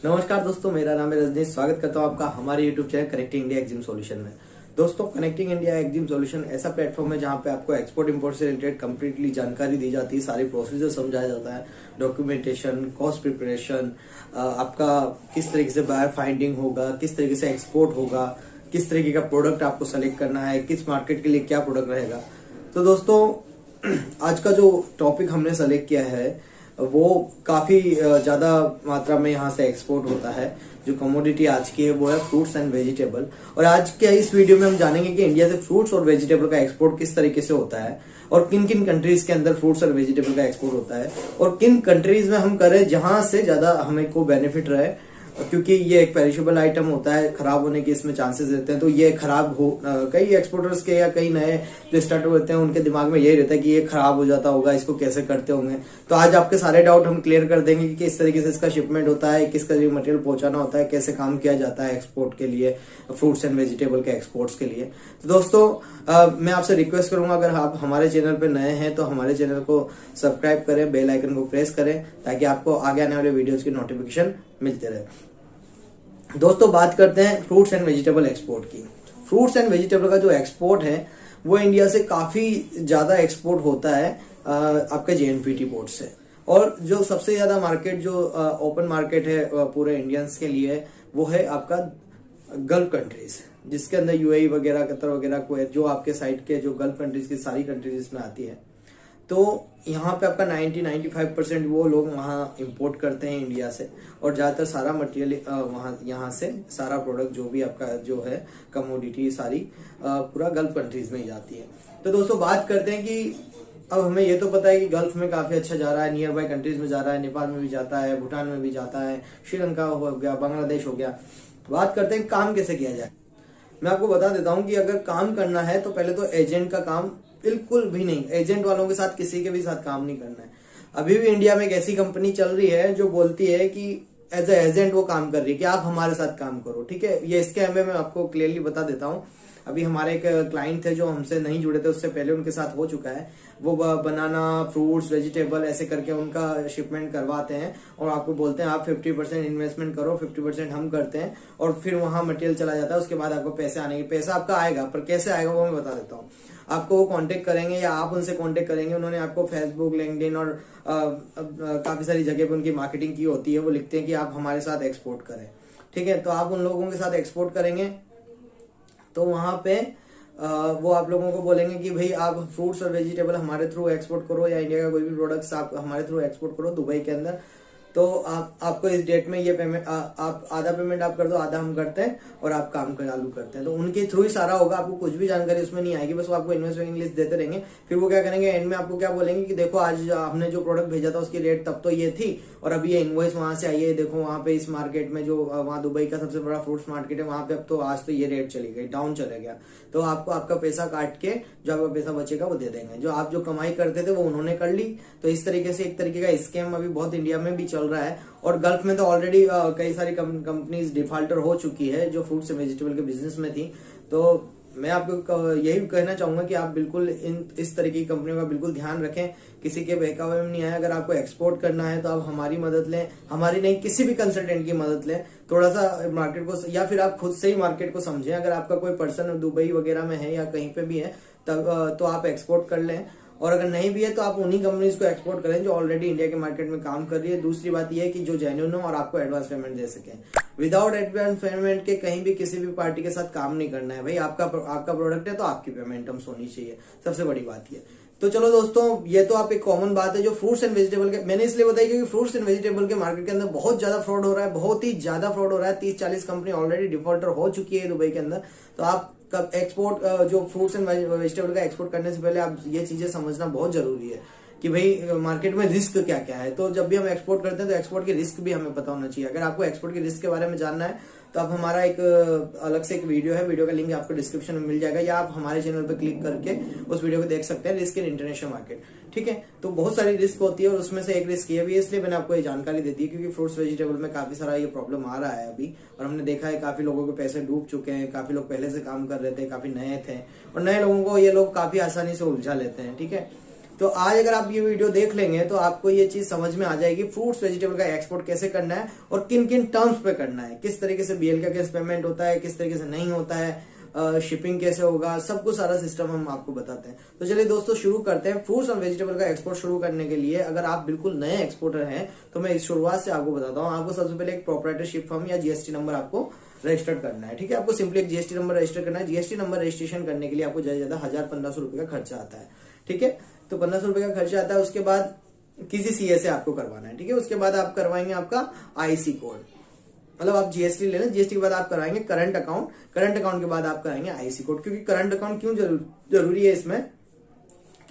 नमस्कार दोस्तों, मेरा नाम है रजनीश। स्वागत करता हूं आपका हमारे YouTube channel connecting India EXIM solution में। दोस्तों, कनेक्टिंग इंडिया एग्जिम सॉल्यूशन ऐसा प्लेटफॉर्म है जहां पे आपको एक्सपोर्ट इंपोर्ट से रिलेटेड कंप्लीटली जानकारी दी जाती है, सारी प्रोसीजर समझाया जाता है, डॉक्यूमेंटेशन, कॉस्ट प्रिपरेशन, आपका किस तरीके से बायर फाइंडिंग होगा, किस तरीके से एक्सपोर्ट होगा, किस तरीके का प्रोडक्ट आपको सेलेक्ट करना है, किस मार्केट के लिए क्या प्रोडक्ट रहेगा। तो दोस्तों, आज का जो टॉपिक हमने सेलेक्ट किया है वो काफी ज्यादा मात्रा में यहाँ से एक्सपोर्ट होता है। जो कमोडिटी आज की है वो है फ्रूट्स एंड वेजिटेबल। और आज के इस वीडियो में हम जानेंगे कि इंडिया से फ्रूट्स और वेजिटेबल का एक्सपोर्ट किस तरीके से होता है और किन किन कंट्रीज के अंदर फ्रूट्स और वेजिटेबल का एक्सपोर्ट होता है और किन कंट्रीज में हम करें जहां से ज्यादा हमें को बेनिफिट रहे, क्योंकि ये एक पेरिशेबल आइटम होता है, खराब होने के इसमें चांसेस रहते हैं। तो ये खराब हो, कई एक्सपोर्टर्स के या कई नए जो स्टार्टअप होते हैं उनके दिमाग में यही रहता है कि ये खराब हो जाता होगा, इसको कैसे करते होंगे। तो आज आपके सारे डाउट हम क्लियर कर देंगे कि किस तरीके से इसका शिपमेंट होता है, किस तरीके मटेरियल पहुंचाना होता है, कैसे काम किया जाता है एक्सपोर्ट के लिए, फ्रूट्स एंड वेजिटेबल के एक्सपोर्ट्स के लिए। तो दोस्तों, मैं आपसे रिक्वेस्ट करूंगा, अगर आप हमारे चैनल पर नए हैं तो हमारे चैनल को सब्सक्राइब करें, बेल आइकन को प्रेस करें ताकि आपको आगे आने वाले वीडियोज की नोटिफिकेशन मिलते रहे। दोस्तों, बात करते हैं फ्रूट्स एंड वेजिटेबल एक्सपोर्ट की। फ्रूट्स एंड वेजिटेबल का जो एक्सपोर्ट है वो इंडिया से काफी ज्यादा एक्सपोर्ट होता है आपके जेएनपीटी पोर्ट से। और जो सबसे ज्यादा मार्केट जो ओपन मार्केट है पूरे इंडियंस के लिए वो है आपका गल्फ कंट्रीज, जिसके अंदर यूएई वगैरह, कतर वगैरह, कुवैत, जो आपके साइड के जो गल्फ कंट्रीज की सारी कंट्रीज इसमें आती है। तो यहाँ पे आपका 90-95% वो लोग वहाँ इंपोर्ट करते हैं इंडिया से, और ज्यादातर सारा मटेरियल वहाँ यहाँ से सारा प्रोडक्ट जो भी आपका जो है कमोडिटी सारी पूरा गल्फ कंट्रीज में ही जाती है। तो दोस्तों, बात करते हैं कि अब हमें ये तो पता है कि गल्फ में काफी अच्छा जा रहा है, नियर बाय कंट्रीज में जा रहा है, नेपाल में भी जाता है, भूटान में भी जाता है, श्रीलंका हो गया, बांग्लादेश हो गया। बात करते हैं काम कैसे किया जाए। मैं आपको बता देता हूँ कि अगर काम करना है तो पहले तो एजेंट का काम बिल्कुल भी नहीं, एजेंट वालों के साथ किसी के भी साथ काम नहीं करना है। अभी भी इंडिया में एक ऐसी कंपनी चल रही है जो बोलती है कि एज ए एजेंट वो काम कर रही है कि आप हमारे साथ काम करो, ठीक है। ये इसके मैं आपको क्लियरली बता देता हूँ। अभी हमारे एक क्लाइंट थे जो हमसे नहीं जुड़े थे, उससे पहले उनके साथ हो चुका है। वो बनाना, फ्रूट्स, वेजिटेबल ऐसे करके उनका शिपमेंट करवाते हैं और आपको बोलते हैं आप 50% इन्वेस्टमेंट करो, 50% हम करते हैं, और फिर वहां मटेरियल चला जाता है। उसके बाद आपको पैसे आने के, पैसा आपका आएगा, पर कैसे आएगा वो मैं बता देता हूँ। आपको वो कांटेक्ट करेंगे या आप उनसे कांटेक्ट करेंगे। उन्होंने आपको फेसबुक, लिंक्डइन और काफी सारी जगह पे उनकी मार्केटिंग की होती है। वो लिखते हैं कि आप हमारे साथ एक्सपोर्ट करें, ठीक है। तो आप उन लोगों के साथ एक्सपोर्ट करेंगे तो वहां पे वो आप लोगों को बोलेंगे कि भाई आप फ्रूट्स और वेजिटेबल हमारे थ्रू एक्सपोर्ट करो, या इंडिया का कोई भी प्रोडक्ट्स आप हमारे थ्रू एक्सपोर्ट करो दुबई के अंदर। तो आपको इस डेट में ये पेमेंट, आप आधा पेमेंट आप कर दो, आधा हम करते हैं, और आप काम चालू करते हैं। तो उनके थ्रू ही सारा होगा, आपको कुछ भी जानकारी उसमें नहीं आएगी, बस वो आपको इन्वेस्टमेंट लिस्ट देते रहेंगे। फिर वो क्या करेंगे, एंड में आपको क्या बोलेंगे कि देखो आज हमने जो प्रोडक्ट भेजा था उसकी रेट तब तो ये थी, और अभी ये इनवॉइस वहां से आई है, देखो वहां पे इस मार्केट में जो वहां दुबई का सबसे बड़ा फ्रूट्स मार्केट है वहां पे अब तो आज तो ये रेट चली गई, डाउन चले गया। तो आपको आपका पैसा काट के जो आपका पैसा बचेगा वो दे देंगे। जो आप जो कमाई करते थे वो उन्होंने कर ली। तो इस तरीके से एक तरीके का स्कैम अभी बहुत इंडिया में भी चल रहा है, और गल्फ में तो ऑलरेडी कई सारी कंपनीज डिफॉल्टर हो चुकी है जो फ्रूट्स एंड वेजिटेबल के बिजनेस में थी। तो मैं आपको यही कहना चाहूंगा कि आप बिल्कुल इस तरीके की कंपनियों का बिल्कुल ध्यान रखें, किसी के बहकावे में नहीं आए। अगर आपको एक्सपोर्ट करना है तो आप हमारी मदद लें, हमारी नहीं किसी भी कंसल्टेंट की मदद लें। थोड़ा सा मार्केट को, या फिर आप खुद से ही मार्केट को समझें। अगर आपका कोई पर्सन दुबई वगैरह में है या कहीं पे भी है तब तो आप एक्सपोर्ट कर लें, और अगर नहीं भी है तो आप उन्हीं कंपनीज को एक्सपोर्ट करें जो ऑलरेडी इंडिया के मार्केट में काम कर रही है। दूसरी बात यह है कि जो जेन्युइन हो और आपको एडवांस पेमेंट दे सके। विदाउट एडवांस पेमेंट के कहीं भी किसी भी पार्टी के साथ काम नहीं करना है भाई। आपका प्रोडक्ट है तो आपकी पेमेंट टर्म्स होनी चाहिए, सबसे बड़ी बात ये। तो चलो दोस्तों, ये तो आप एक कॉमन बात है जो फ्रूट्स एंड वेजिटेबल के, मैंने इसलिए बताई क्योंकि फ्रूट्स एंड वेजिटेबल के मार्केट के अंदर बहुत ज्यादा फ्रॉड हो रहा है, बहुत ही ज्यादा फ्रॉड हो रहा है। 30-40 कंपनी ऑलरेडी डिफॉल्टर हो चुकी है दुबई के अंदर। तो आप कब एक्सपोर्ट, जो फ्रूट्स एंड वेजिटेबल का एक्सपोर्ट करने से पहले आप ये चीजें समझना बहुत जरूरी है कि भाई मार्केट में रिस्क क्या क्या है। तो जब भी हम एक्सपोर्ट करते हैं तो एक्सपोर्ट के रिस्क भी हमें पता होना चाहिए। अगर आपको एक्सपोर्ट के रिस्क के बारे में जानना है तो आप हमारा एक अलग से एक वीडियो है, वीडियो का लिंक आपको डिस्क्रिप्शन में मिल जाएगा, या आप हमारे चैनल पर क्लिक करके उस वीडियो को देख सकते हैं, रिस्क इन इंटरनेशनल मार्केट, ठीक है। तो बहुत सारी रिस्क होती है और उसमें से एक रिस्क ये भी है, इसलिए मैंने आपको ये जानकारी देती है क्योंकि फ्रूट्स वेजिटेबल में काफी सारा ये प्रॉब्लम आ रहा है अभी, और हमने देखा है काफी लोगों के पैसे डूब चुके हैं। काफी लोग पहले से काम कर रहे थे, काफी नए थे, और नए लोगों को ये लोग काफी आसानी से उलझा लेते हैं, ठीक है। तो आज अगर आप ये वीडियो देख लेंगे तो आपको ये चीज समझ में आ जाएगी फ्रूट्स वेजिटेबल का एक्सपोर्ट कैसे करना है और किन किन टर्म्स पे करना है, किस तरीके से बीएल का अगेंस्ट पेमेंट होता है, किस तरीके से नहीं होता है, शिपिंग कैसे होगा, सब कुछ सारा सिस्टम हम आपको बताते हैं। तो चलिए दोस्तों शुरू करते हैं। फ्रूट्स और वेजिटेबल का एक्सपोर्ट शुरू करने के लिए अगर आप बिल्कुल नए एक्सपोर्टर हैं तो मैं इस शुरुआत से आपको बताता हूँ। आपको सबसे पहले एक प्रोप्राइटरशिप फर्म या जीएसटी नंबर आपको रजिस्टर करना है। ठीक है, आपको सिंपली एक जीएसटी नंबर रजिस्टर करना है। जीएसटी नंबर रजिस्ट्रेशन करने के लिए आपको ज्यादा 1000-1500 रुपए का खर्चा आता है। ठीक है, तो 1500 रुपए का खर्चा आता है। उसके बाद किसी सीए से आपको करवाना है। ठीक है, उसके बाद आप करवाएंगे आपका आईसी कोड, मतलब आप जीएसटी ले लें, जीएसटी के बाद आप कराएंगे करंट अकाउंट, करंट अकाउंट के बाद आप कराएंगे आईसी कोड। क्योंकि करंट अकाउंट क्यों जरूरी है इसमें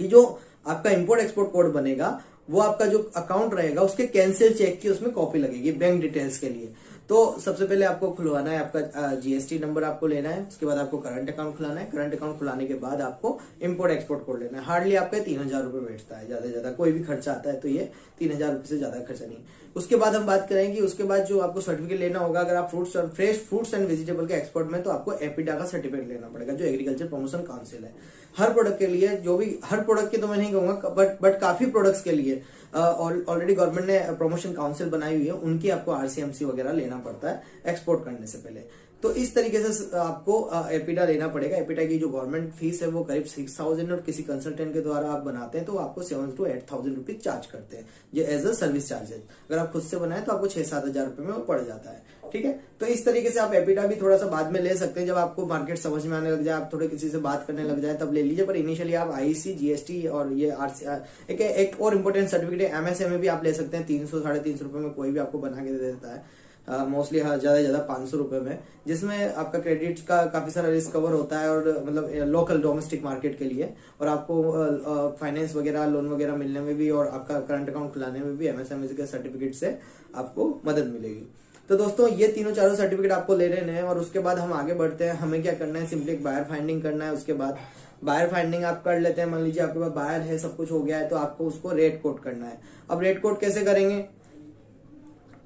कि जो आपका इंपोर्ट एक्सपोर्ट कोड बनेगा वो आपका जो अकाउंट रहेगा उसके कैंसिल चेक की उसमें कॉपी लगेगी बैंक डिटेल्स के लिए। तो सबसे पहले आपको खुलवाना है, आपका जीएसटी नंबर आपको लेना है। उसके बाद आपको करंट अकाउंट खुलाना है। करंट अकाउंट खुलाने के बाद आपको इंपोर्ट एक्सपोर्ट कोड लेना है। हार्डली आपका 3000 रुपए बैठता है, ज्यादा से ज्यादा कोई भी खर्चा आता है तो ये 3000 रुपए से ज्यादा खर्चा नहीं। उसके बाद हम बात करेंगे, उसके बाद जो आपको सर्टिफिकेट लेना होगा अगर आप फ्रेश फ्रूट्स एंड वेजिटेबल के एक्सपोर्ट में, तो आपको एपिडा का सर्टिफिकेट लेना पड़ेगा जो एग्रीकल्चर प्रमोशन काउंसिल है। हर प्रोडक्ट के लिए, जो भी हर प्रोडक्ट के तो मैं नहीं कहूंगा बट काफी प्रोडक्ट्स के लिए ऑलरेडी गवर्नमेंट ने प्रमोशन काउंसिल बनाई हुई है, उनकी आपको आरसीएमसी वगैरह लेना पड़ता है एक्सपोर्ट करने से पहले। तो इस तरीके से आपको एपिडा लेना पड़ेगा। एपिडा की जो गवर्नमेंट फीस है वो करीब 6000 और किसी कंसल्टेंट के द्वारा आप बनाते हैं तो आपको 7 to 8000 रुपीज चार्ज करते हैं ये एज अ सर्विस चार्जेस। अगर आप खुद से बनाए तो आपको 6-7 हजार रुपए में वो पड़ जाता है। ठीक है, तो इस तरीके से आप एपिडा भी थोड़ा सा बाद में ले सकते हैं, जब आपको मार्केट समझ में आने लग जाए, आप थोड़े किसी से बात करने लग जाए तब ले लीजिए। पर इनिशियली आप आईसी, जीएसटी और ये आरसी एक और इम्पोर्टेंट सर्टिफिकेट एमएसएमई भी आप ले सकते हैं। 300-350 रुपए में कोई भी आपको बना के दे देता है, मोस्टली ज्यादा से ज्यादा 500 रुपए में, जिसमें आपका क्रेडिट का काफी सारा रिस्क कवर होता है और मतलब लोकल डोमेस्टिक मार्केट के लिए, और आपको फाइनेंस वगैरह लोन वगैरह मिलने में भी और आपका करंट अकाउंट खुलाने में भी एमएसएमई के सर्टिफिकेट से आपको मदद मिलेगी। तो दोस्तों ये तीनों चारों सर्टिफिकेट आपको ले लेने हैं और उसके बाद हम आगे बढ़ते हैं। हमें क्या करना है, सिंपली एक बायर फाइंडिंग करना है। उसके बाद बायर फाइंडिंग आप कर लेते हैं, मान लीजिए आपके पास बायर है, सब कुछ हो गया है, तो आपको उसको रेट कोट करना है। अब रेट कोट कैसे करेंगे,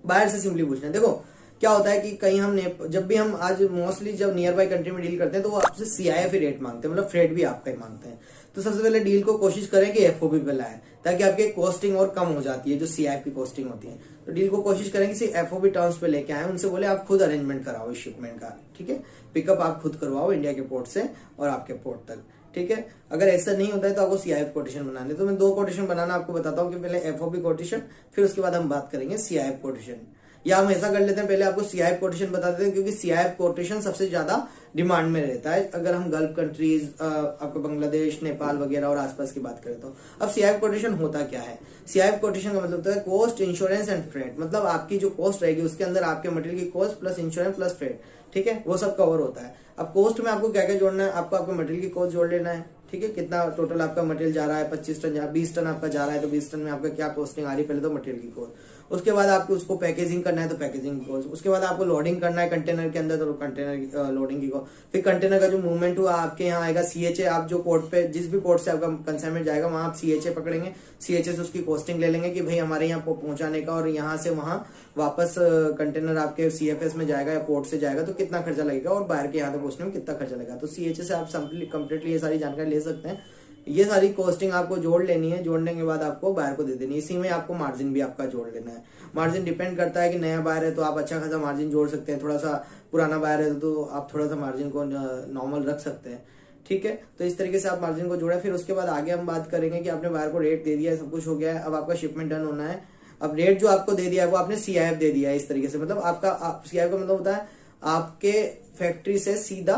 बायर से सिंपली पूछना है। देखो क्या होता है कि कहीं हम जब भी हम आज मोस्टली जब नियर बाय कंट्री में डील करते हैं तो वो आपसे सीआईएफ ही रेट मांगते हैं, मतलब फ्रेट भी आपका ही मांगते हैं। तो सबसे पहले डील को कोशिश करें कि एफओबी पे लाएं ताकि आपकी कॉस्टिंग और कम हो जाती है, जो सीआईएफ की कॉस्टिंग होती है। तो डील को कोशिश करें कि एफओबी टर्म्स पे लेके आए, उनसे बोले आप खुद अरेंजमेंट कराओ इस शिपमेंट का। ठीक है, पिकअप आप खुद करवाओ इंडिया के पोर्ट से और आपके पोर्ट तक। ठीक है, अगर ऐसा नहीं होता है तो आपको सीआईएफ कोटेशन बनाने, तो मैं 2 कोटेशन बनाना आपको बताता हूँ कि पहले एफओबी कोटेशन, फिर उसके बाद हम बात करेंगे सीआईएफ कोटेशन। या हम ऐसा कर लेते हैं, पहले आपको सीआईएफ कोटेशन बता देते हैं क्योंकि सीआईएफ कोटेशन सबसे ज्यादा डिमांड में रहता है अगर हम गल्फ कंट्रीज, आपको बांग्लादेश, नेपाल वगैरह और आसपास की बात करें तो। अब सीआईएफ कोटेशन होता क्या है, सीआईएफ कोटेशन का मतलब होता है कॉस्ट, इंश्योरेंस एंड फ्रेट। मतलब आपकी जो कॉस्ट रहेगी उसके अंदर आपके मटेरियल की cost plus insurance plus freight, ठीक है, वो सब कवर होता है। अब कॉस्ट में आपको क्या क्या जोड़ना है, आपको आपके मटेरियल की कॉस्ट जोड़ लेना है। ठीक है, कितना टोटल आपका मटेरियल जा रहा है, 25 टन 20 टन आपका जा रहा है, तो 20 टन में आपका क्या कॉस्टिंग आ रही है, पहले तो मटेरियल की कॉस्ट। उसके बाद आपको उसको पैकेजिंग करना है तो पैकेजिंग कॉस्ट। उसके बाद आपको लोडिंग करना है कंटेनर के अंदर तो कंटेनर लोडिंग की कॉस्ट। फिर कंटेनर का जो मूवमेंट हुआ आपके यहाँ आएगा सीएचए, आप जो पोर्ट पे, जिस भी पोर्ट से आपका कंसाइनमेंट जाएगा वहां आप सीएचए पकड़ेंगे, सीएचए से उसकी कॉस्टिंग ले लेंगे कि भाई हमारे यहाँ पहुंचाने का और यहाँ से वहां वापस कंटेनर आपके सीएफएस में जाएगा या पोर्ट से जाएगा तो कितना खर्चा लगेगा और बाहर के यहाँ तक पहुंचने में कितना खर्चा लगेगा। तो सीएचए से आप कंप्लीटली ये सारी जानकारी ले सकते हैं। ये सारी कॉस्टिंग आपको जोड़ लेनी है, जोड़ने के बाद आपको बायर को दे देनी है। इसी में आपको मार्जिन भी आपका जोड़ लेना है। मार्जिन डिपेंड करता है कि नया बायर है तो आप अच्छा खासा मार्जिन जोड़ सकते हैं, थोड़ा सा पुराना बायर है तो आप थोड़ा सा मार्जिन को नॉर्मल रख सकते हैं। ठीक है, तो इस तरीके से आप मार्जिन को जोड़े। फिर उसके बाद आगे हम बात करेंगे कि आपने बायर को रेट दे दिया है, सब कुछ हो गया है, अब आपका शिपमेंट डन होना है। अब रेट जो आपको दे दिया है वो आपने सीआईएफ दे दिया है इस तरीके से, मतलब आपका सीआईएफ का मतलब होता है आपके फैक्ट्री से सीधा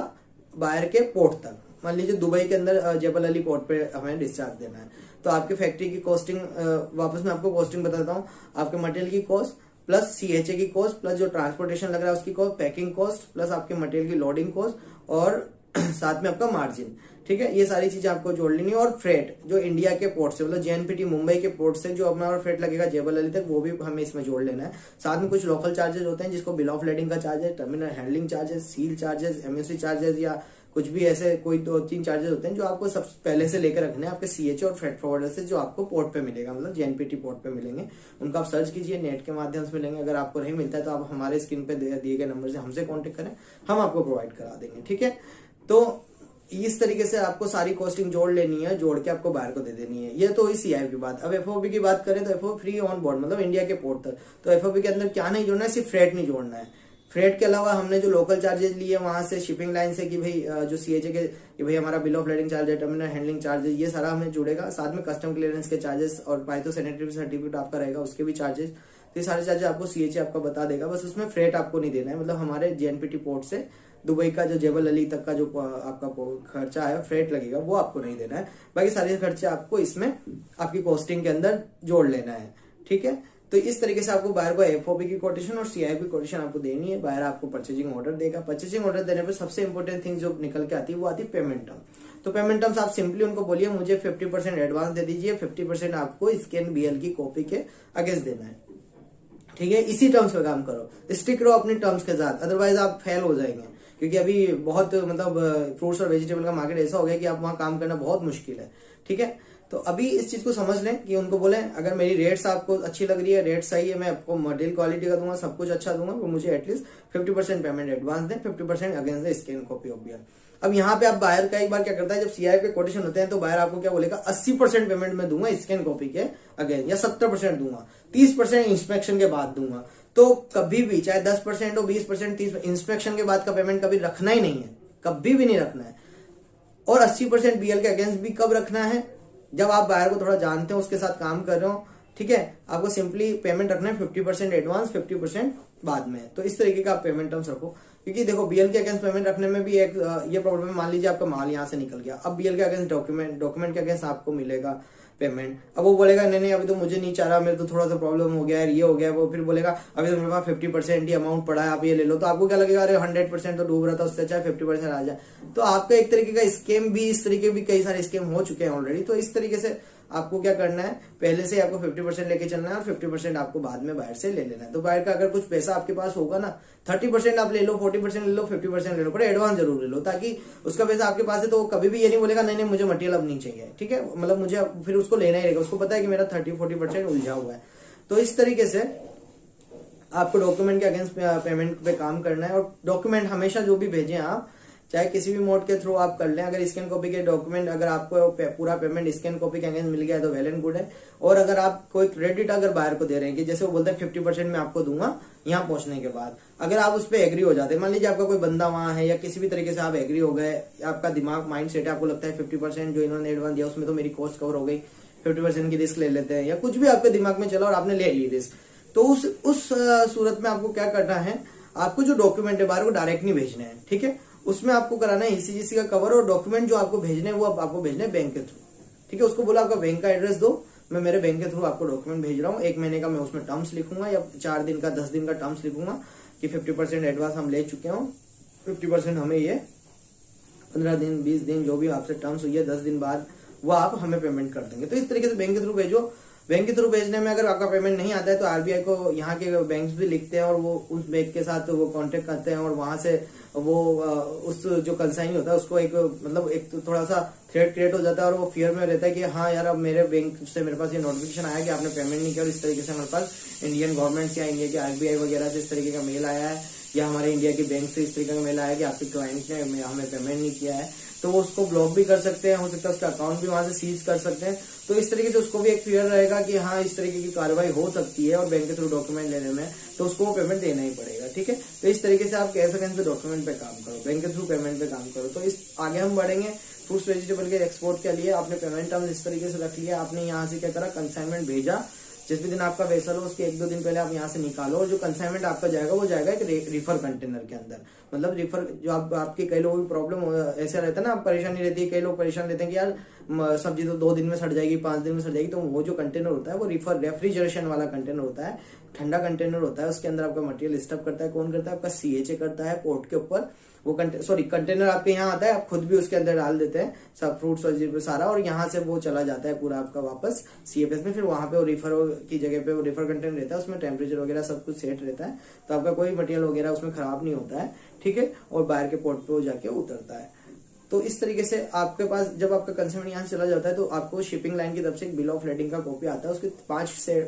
बायर के पोर्ट तक। मान लीजिए दुबई के अंदर जबल अली पोर्ट पे हमें डिस्चार्ज देना है तो आपके फैक्ट्री की कॉस्टिंग, वापस मैं आपको कॉस्टिंग बताता हूँ, आपके मटेरियल की कॉस्ट प्लस सीएचए की कॉस्ट प्लस जो ट्रांसपोर्टेशन लग रहा है उसकी कॉस्ट, पैकिंग कॉस्ट प्लस आपके मटेरियल की लोडिंग कॉस्ट और साथ में आपका मार्जिन। ठीक है, ये सारी चीजें आपको जोड़ लेनी है। और फ्रेट जो इंडिया के पोर्ट से, मतलब जेएनपीटी मुंबई के पोर्ट से जो हमारा फ्रेट लगेगा जेबल अली तक, वो भी हमें इसमें जोड़ लेना है। साथ में कुछ लोकल चार्जेस होते हैं जिसको बिल ऑफ लेडिंग का charges, terminal handling charges, seal charges, MSc charges या कुछ भी ऐसे कोई 2-3 चार्जेस होते हैं जो आपको सब पहले से लेकर रखने हैं आपके सीएचए और फ्रेट फॉरवर्डर से, जो आपको पोर्ट पे मिलेगा, मतलब जेएनपीटी पोर्ट पे मिलेंगे। उनका आप सर्च कीजिए, नेट के माध्यम से मिलेंगे। अगर आपको नहीं मिलता है तो आप हमारे स्क्रीन पे दिए गए नंबर से हमसे कॉन्टेक्ट करें, हम आपको प्रोवाइड करा देंगे। ठीक है, तो इस तरीके से आपको सारी कॉस्टिंग जोड़ लेनी है, जोड़ के आपको बाहर को दे देनी है। ये तो हुई सीआईएफ की बात। अब एफओबी की बात करें तो एफओबी फ्री ऑन बोर्ड, मतलब इंडिया के पोर्ट तक। तो एफओबी के अंदर क्या नहीं जोड़ना है, सिर्फ फ्रेट नहीं जोड़ना है। फ्रेट के अलावा हमने जो लोकल चार्जेस लिए वहां से शिपिंग लाइन से कि भाई जो सीएचए के कि भाई हमारा बिल ऑफ लेडिंग चार्ज है, टर्मिनल हैंडलिंग चार्जेस, ये सारा हमें जुड़ेगा। साथ में कस्टम क्लियरेंस के चार्जेस और पाइथो सैनिटरी सर्टिफिकेट आपका रहेगा, उसके भी चार्जेस। तो ये सारे चार्जेस आपको सीएचए आपका बता देगा। बस उसमें फ्रेट आपको नहीं देना है, मतलब हमारे जेएनपीटी पोर्ट से दुबई का जो जेबल अली तक का जो आपका खर्चा है फ्रेट लगेगा, वो आपको नहीं देना है। बाकी सारे खर्चे आपको इसमें आपकी कॉस्टिंग के अंदर जोड़ लेना है, ठीक है। तो इस तरीके से आपको बायर को एफओबी की कोटेशन और सीआईएफ की कोटेशन आपको देनी है। बायर आपको परचेजिंग ऑर्डर देगा। परचेजिंग ऑर्डर देने पर सबसे इंपॉर्टेंट थिंग जो निकल के आती है वो आती है पेमेंट टर्म। तो पेमेंट टर्म्स आप सिंपली उनको बोलिए मुझे 50% एडवांस दे दीजिए, 50% आपको स्कैन बीएल की कॉपी के अगेंस्ट देना है, ठीक है। इसी टर्म्स पे काम करो, स्टिक रहो अपनी टर्म्स के साथ, अदरवाइज आप फेल हो जाएंगे। क्योंकि अभी बहुत मतलब फ्रूट्स और वेजिटेबल का मार्केट ऐसा हो गया कि आप वहां काम करना बहुत मुश्किल है, ठीक है। तो अभी इस चीज को समझ लें कि उनको बोले अगर मेरी रेट्स आपको अच्छी लग रही है, रेट सही है, मैं आपको मटेरियल क्वालिटी का दूंगा, सब कुछ अच्छा दूंगा, वो मुझे एटलीस्ट 50% पेमेंट एडवांस दें, 50% against the scan copy of bill. अब यहाँ पे आप बायर का एक बार क्या करता है, जब सीआईएफ के कोटेशन होते हैं तो बायर आपको क्या बोलेगा, 80% पेमेंट में दूंगा स्कैन कॉपी के अगेंस्ट, या 70% दूंगा, 30% इंस्पेक्शन के बाद दूंगा। तो कभी भी चाहे 10% हो, 20%, 30%, इंस्पेक्शन के बाद का पेमेंट कभी रखना ही नहीं है, कभी भी नहीं रखना है। और 80% बीएल के अगेंस्ट भी कब रखना है, जब आप बायर को थोड़ा जानते हो, उसके साथ काम कर रहे हो, ठीक है। आपको सिंपली पेमेंट रखना है 50% एडवांस, 50% बाद में। तो इस तरीके का आप पेमेंट टर्म्स रखो। क्योंकि देखो बीएल के अगेंस्ट पेमेंट रखने में भी एक ये प्रॉब्लम है, मान लीजिए आपका माल यहाँ से निकल गया, अब बीएल के अगेंस्ट डॉक्यूमेंट के अगेंस्ट आपको मिलेगा पेमेंट। अब वो बोलेगा नहीं नहीं अभी तो मुझे नहीं चाह रहा, मेरे तो थोड़ा सा प्रॉब्लम हो गया है, ये हो गया, वो फिर बोलेगा अभी तो मेरे पास 50% ही अमाउंट पड़ा है, आप ये ले लो। तो आपको क्या लगेगा, अरे 100% तो डूब रहा था, उससे अच्छा 50% आ जाए। तो आपका एक तरीके का स्कैम भी, इस तरीके भी कई सारे स्कैम हो चुके हैं ऑलरेडी। तो इस तरीके से आपको क्या करना है, पहले से आपको 50% लेके चलना है और 50% आपको बाद में बाहर से ले लेना है। तो बाहर का अगर कुछ पैसा आपके पास होगा ना, 30% आप ले लो, 40% ले लो, 50% ले लो, पर एडवांस जरूर ले लो, ताकि उसका पैसा आपके पास है तो वो कभी भी ये नहीं बोलेगा नहीं नहीं मुझे मटेरियल अब नहीं चाहिए, ठीक है। मतलब मुझे फिर उसको लेना ही रहेगा, उसको पता है कि मेरा 30-40% उलझा हुआ है। तो इस तरीके से आपको डॉक्यूमेंट के अगेंस्ट पेमेंट पे काम करना है। और डॉक्यूमेंट हमेशा जो भी भेजें आप, चाहे किसी भी मोड के थ्रू आप कर लें, अगर स्कैन कॉपी के डॉक्यूमेंट, अगर आपको पूरा पेमेंट स्कैन कॉपी के अगेंस्ट मिल गया है तो वेल एंड गुड है। और अगर आप कोई क्रेडिट अगर बायर को दे रहे हैं कि जैसे वो बोलते हैं 50% में आपको दूंगा यहाँ पहुंचने के बाद, अगर आप उस पर एग्री हो जाते हैं, मान लीजिए आपका कोई बंदा वहां है या किसी भी तरीके से आप एग्री हो गए, आपका दिमाग माइंड सेट है, आपको लगता है 50% जो इन्होंने एडवांस दिया उसमें तो मेरी कॉस्ट कवर हो गई, 50% की रिस्क ले लेते हैं, या कुछ भी आपके दिमाग में चला और आपने ले ली रिस्क, तो उस सूरत में आपको क्या करना है, आपको जो डॉक्यूमेंट है बाहर को डायरेक्ट नहीं भेजने हैं, ठीक है। उसमें आपको कराना है ईसीजीसी का कवर, और डॉक्यूमेंट जो आपको भेजने हैं वो आपको भेजने हैं बैंक के थ्रू, ठीक है। उसको बोला आपका बैंक का एड्रेस दो, मैं मेरे बैंक के थ्रू आपको डॉक्यूमेंट भेज रहा हूँ, 1 महीने का मैं उसमें टर्म्स लिखूंगा या 4 दिन का 10 दिन का टर्म्स लिखूंगा कि 50% एडवांस हम ले चुके हो, 50% हमें ये 15 दिन 20 दिन जो भी आपसे टर्म्स हुई है 10 दिन बाद वो आप हमें पेमेंट कर देंगे। तो इस तरीके से बैंक के थ्रू भेजो। बैंक के थ्रू भेजने में अगर आपका पेमेंट नहीं आता है तो आरबीआई को यहाँ के बैंक भी लिखते हैं और वो उस बैंक के साथ वो कांटेक्ट करते हैं, और वहां से वो उस जो कंसाइन होता है उसको एक मतलब एक तो थोड़ा सा थ्रेट क्रिएट हो जाता है, और वो फियर में रहता है कि हाँ यार अब मेरे बैंक से मेरे पास ये नोटिफिकेशन आया कि आपने पेमेंट नहीं किया, और इस तरीके से हमारे पास इंडियन गवर्नमेंट या इंडिया के आरबीआई वगैरह से इस तरीके का मेल आया है, या हमारे इंडिया के बैंक से इस तरीके का मेल आया कि आपके क्लाइंट ने हमें पेमेंट नहीं किया है। तो वो उसको ब्लॉक भी कर सकते हैं, हो सकता है उसका अकाउंट भी वहां से सीज कर सकते हैं। तो इस तरीके से उसको भी एक फियर रहेगा कि हाँ इस तरीके की कार्रवाई हो सकती है और बैंक के थ्रू डॉक्यूमेंट लेने में, तो उसको वो पेमेंट देना ही पड़ेगा, ठीक है। तो इस तरीके से आप कैश अगेंस्ट डॉक्यूमेंट पे काम करो, बैंक के थ्रू पेमेंट पे काम करो। तो इस आगे हम बढ़ेंगे फ्रूट्स वेजिटेबल के एक्सपोर्ट के लिए। आपने पेमेंट टर्म्स इस तरीके से रख लिया, आपने यहाँ से क्या करा, कंसाइनमेंट भेजा, जिस भी दिन आपका वेसल हो उसके 1-2 दिन पहले आप यहाँ से निकालो, और जो कंसाइनमेंट आपका जाएगा वो जाएगा एक रिफर कंटेनर के अंदर। मतलब रिफर जो आपके कई लोगों की प्रॉब्लम ऐसा रहता है ना, परेशानी रहती है, कई लोग परेशान रहते हैं कि यार सब्जी तो 2 दिन में सड़ जाएगी, 5 दिन में सड़ जाएगी। तो वो जो कंटेनर होता है वो रेफ्रिजरेशन वाला कंटेनर होता है, ठंडा कंटेनर होता है, उसके अंदर आपका मटेरियल स्टफ करता है। कौन करता है? आपका सीएचए करता है पोर्ट के ऊपर। वो कंटेनर आपके यहाँ आता है, आप खुद भी उसके अंदर डाल देते हैं सब फ्रूट्स और सारा, और यहाँ से वो चला जाता है पूरा आपका वापस सीएफएस में। फिर वहां पे वो रिफर की जगह पे वो रिफर कंटेनर रहता है, उसमें टेम्परेचर वगैरह सब कुछ सेट रहता है, तो आपका कोई मटेरियल वगैरह उसमें खराब नहीं होता है, ठीक है। और बाहर के पोर्ट पे वो जाके उतरता है। तो इस तरीके से आपके पास जब आपका कंसाइनमेंट यहाँ से चला जाता है तो आपको शिपिंग लाइन की तरफ से एक बिल ऑफ लेडिंग का कॉपी आता है, उसकी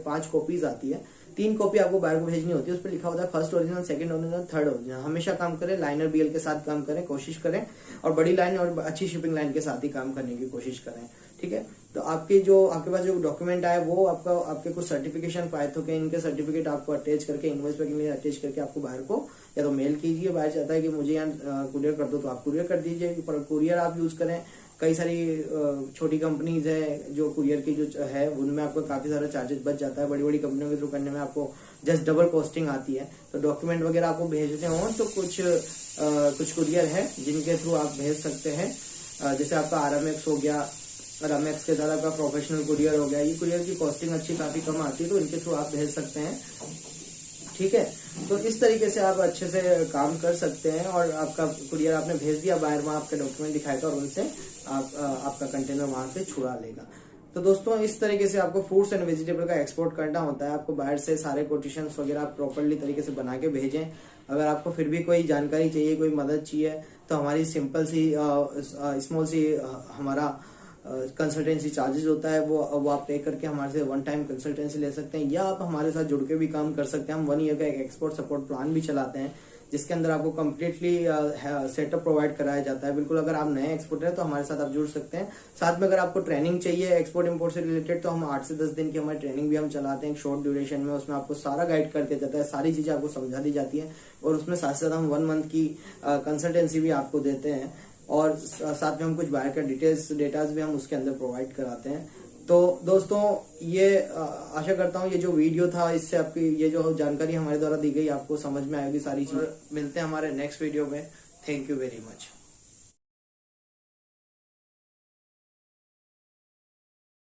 5 कॉपीज आती है। 3 कॉपी आपको बायर को भेजनी होती है। उस पर लिखा होता है first original, second original, third original. हमेशा काम करें लाइनर बीएल के साथ काम करें, कोशिश करें, और बड़ी लाइन और अच्छी शिपिंग लाइन के साथ ही काम करने की कोशिश करें, ठीक है। तो आपके पास जो डॉक्यूमेंट आए वो आपके कुछ सर्टिफिकेशन पाए तो क्या इनके सर्टिफिकेट आपको अटैच करके इनवॉइस वगैरह अटैच करके आपको बाहर को या तो मेल कीजिए। बाहर चाहता है कि मुझे यहाँ कुरियर कर दो तो आप कुरियर कर दीजिए, पर कुरियर आप यूज करें। कई सारी छोटी कंपनीज है जो कुरियर की जो है उनमें आपको काफी सारा चार्जेस बच जाता है। बड़ी बड़ी कंपनियों के थ्रू करने में आपको जस्ट डबल कॉस्टिंग आती है। तो डॉक्यूमेंट वगैरह आपको भेजते हो तो कुछ कुरियर है जिनके थ्रू आप भेज सकते हैं। जैसे आपका RMX हो गया, RMX के साथ आपका प्रोफेशनल कुरियर हो गया। ये कुरियर की कॉस्टिंग अच्छी काफी कम आती है, तो इनके थ्रू आप भेज सकते हैं, ठीक है। तो इस तरीके से आप अच्छे से काम कर सकते हैं और आपका कुरियर आपने भेज दिया बाहर, वहां आपका डॉक्यूमेंट दिखाएगा और उनसे आपका कंटेनर वहां से छुड़ा लेगा। तो दोस्तों इस तरीके से आपको फ्रूट्स एंड वेजिटेबल का एक्सपोर्ट करना होता है। आपको बाहर से सारे कोटेशंस वगैरह आप प्रॉपरली तरीके से बना के भेजें। अगर आपको फिर भी कोई जानकारी चाहिए, कोई मदद चाहिए, तो हमारी सिंपल सी स्मॉल सी हमारा कंसल्टेंसी चार्जेस होता है, वो आप पे करके हमारे से 1 टाइम कंसल्टेंसी ले सकते हैं, या आप हमारे साथ जुड़ के भी काम कर सकते हैं। हम 1 ईयर का एक एक्सपोर्ट सपोर्ट प्लान भी चलाते हैं जिसके अंदर आपको कम्प्लीटली सेटअप प्रोवाइड कराया जाता है। बिल्कुल अगर आप नए एक्सपोर्टर हैं तो हमारे साथ आप जुड़ सकते हैं। साथ में अगर आपको ट्रेनिंग चाहिए एक्सपोर्ट इंपोर्ट से रिलेटेड, तो हम 8 से 10 दिन की हमारी ट्रेनिंग भी हम चलाते हैं शॉर्ट ड्यूरेशन में। उसमें आपको सारा गाइड करके जाता है, सारी चीजें आपको समझा दी जाती है, और उसमें साथ साथ हम 1 मंथ की कंसल्टेंसी भी आपको देते हैं, और साथ में हम कुछ बाहर का डिटेल्स डेटाज भी हम उसके अंदर प्रोवाइड कराते हैं। तो दोस्तों ये आशा करता हूँ ये जो वीडियो था इससे आपकी ये जो जानकारी हमारे द्वारा दी गई आपको समझ में आएगी सारी चीजें। मिलते हैं हमारे नेक्स्ट वीडियो में। Thank you very much.